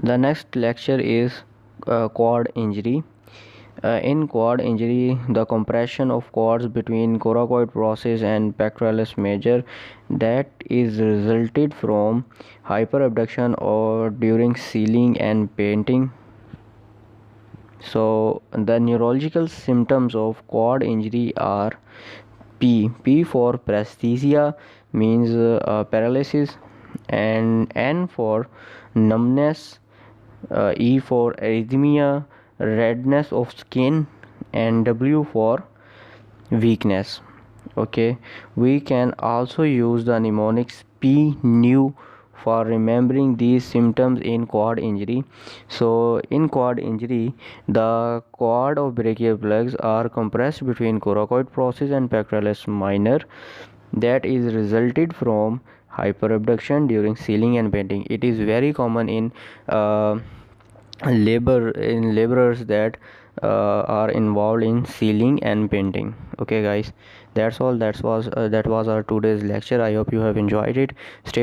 The next lecture is quad injury. In quad injury, the compression of quads between coracoid process and pectoralis major that is resulted from hyperabduction or during sealing and painting. So the neurological symptoms of quad injury are P for paresthesia, means paralysis, and N for numbness, E for arrhythmia, redness of skin, and W for weakness. Okay, we can also use the mnemonics P new for remembering these symptoms in quad injury. So in quad injury, the quad of brachial plugs are compressed between coracoid process and pectoralis minor that is resulted from hyperabduction during sealing and painting. It is very common in laborers that are involved in sealing and painting. Okay guys, that's all. That was our today's lecture. I hope you have enjoyed it. Stay